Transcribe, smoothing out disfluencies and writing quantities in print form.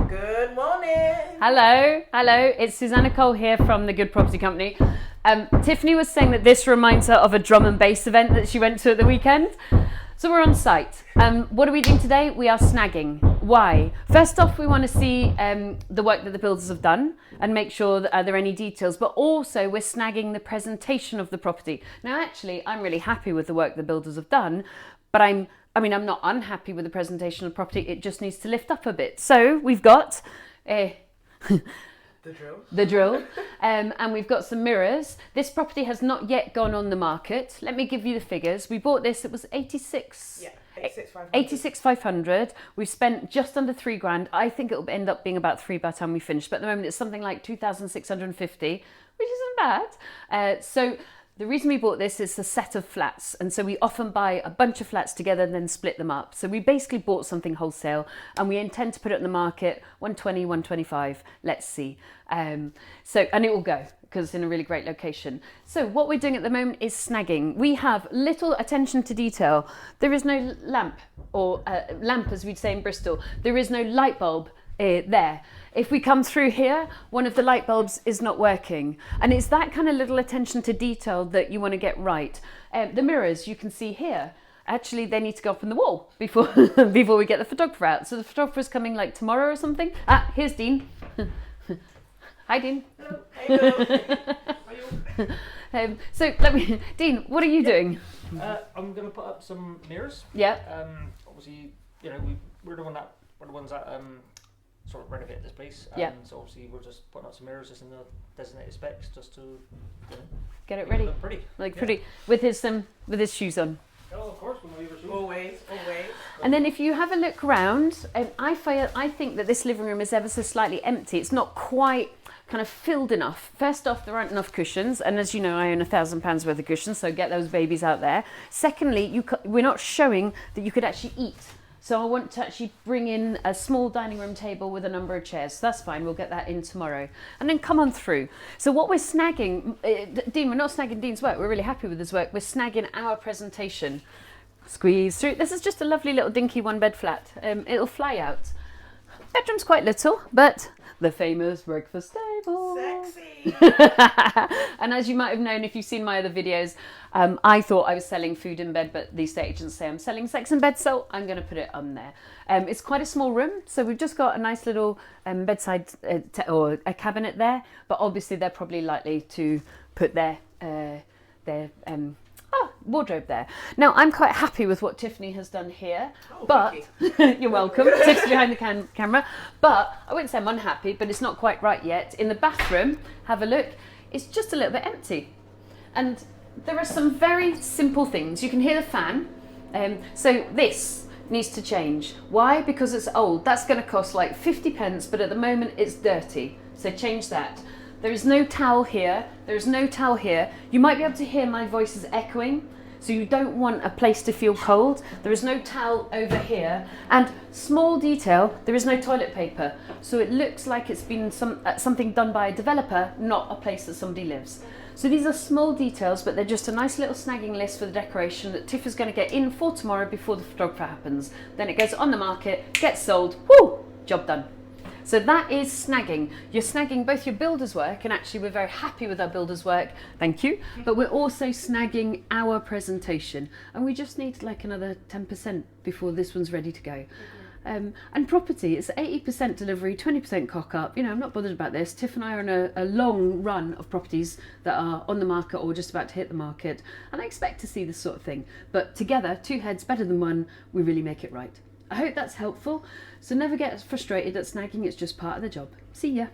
Good morning. Hello, it's Susannah Cole here from the Good Property Company. Tiffany was saying that this reminds her of a drum and bass event that she went to at the weekend. So we're on site. What are we doing today? We are snagging. Why? First off, we want to see the work that the builders have done and make sure that there are any details, but also we're snagging the presentation of the property. Now, actually, I'm really happy with the work the builders have done, but I'm not unhappy with the presentation of the property. It just needs to lift up a bit. So we've got the drill, and we've got some mirrors. This property has not yet gone on the market. Let me give you the figures. We bought this, it was 86,500. We've spent just under £3,000. I think it'll end up being about 3 by the time we finish, but at the moment it's something like 2,650, which isn't bad. So the reason we bought this is a set of flats, and so we often buy a bunch of flats together and then split them up. So we basically bought something wholesale, and we intend to put it on the market 120, 125. Let's see. And it will go because it's in a really great location. So what we're doing at the moment is snagging. We have little attention to detail. There is no lamp, or lamp as we'd say in Bristol. There is no light bulb there. If we come through here, one of the light bulbs is not working. And it's that kind of little attention to detail that you want to get right. The mirrors you can see here, actually they need to go up on the wall before before we get the photographer out. So the photographer's coming like tomorrow or something. Here's Dean. Hi Dean. Hello. So Dean, what are you doing? I'm going to put up some mirrors. Yeah. Obviously, we're the ones that sort of renovate this place. Yeah. So obviously we're just putting up some mirrors just in the designated specs just to get it ready. Look pretty. Pretty with his shoes on. Oh, of course, when we were Always. And then if you have a look around, I think that this living room is ever so slightly empty. It's not quite kind of filled enough. First off, there aren't enough cushions, and as you know, I own £1,000 worth of cushions, so get those babies out there. Secondly, we're not showing that you could actually eat. So I want to actually bring in a small dining room table with a number of chairs. So that's fine, we'll get that in tomorrow. And then come on through. So what we're snagging, Dean, we're not snagging Dean's work, we're really happy with his work. We're snagging our presentation. Squeeze through. This is just a lovely little dinky one bed flat. It'll fly out. Bedroom's quite little, but the famous breakfast table. Sexy. And as you might have known if you've seen my other videos, I thought I was selling food in bed, but the estate agents say I'm selling sex in bed, so I'm going to put it on there. It's quite a small room, so we've just got a nice little bedside or a cabinet there, but obviously they're probably likely to put their wardrobe there. Now, I'm quite happy with what Tiffany has done here, but you're welcome. Tiff's behind the camera, but I wouldn't say I'm unhappy, but it's not quite right yet. In the bathroom, have a look, it's just a little bit empty. And there are some very simple things. You can hear the fan. So this needs to change. Why? Because it's old. That's going to cost like 50 pence, but at the moment it's dirty. So change that. There is no towel here. There is no towel here. You might be able to hear my voice is echoing, so you don't want a place to feel cold. There is no towel over here. And small detail, there is no toilet paper. So it looks like it's been something done by a developer, not a place that somebody lives. So these are small details, but they're just a nice little snagging list for the decoration that Tiff is going to get in for tomorrow before the photographer happens. Then it goes on the market, gets sold, woo, job done. So that is snagging. You're snagging both your builder's work, and actually we're very happy with our builder's work, thank you, but we're also snagging our presentation, and we just need like another 10% before this one's ready to go. And property, it's 80% delivery, 20% cock up. I'm not bothered about this. Tiff and I are on a long run of properties that are on the market or just about to hit the market, and I expect to see this sort of thing. But together, two heads better than one, we really make it right. I hope that's helpful. So never get frustrated at snagging, it's just part of the job. See ya.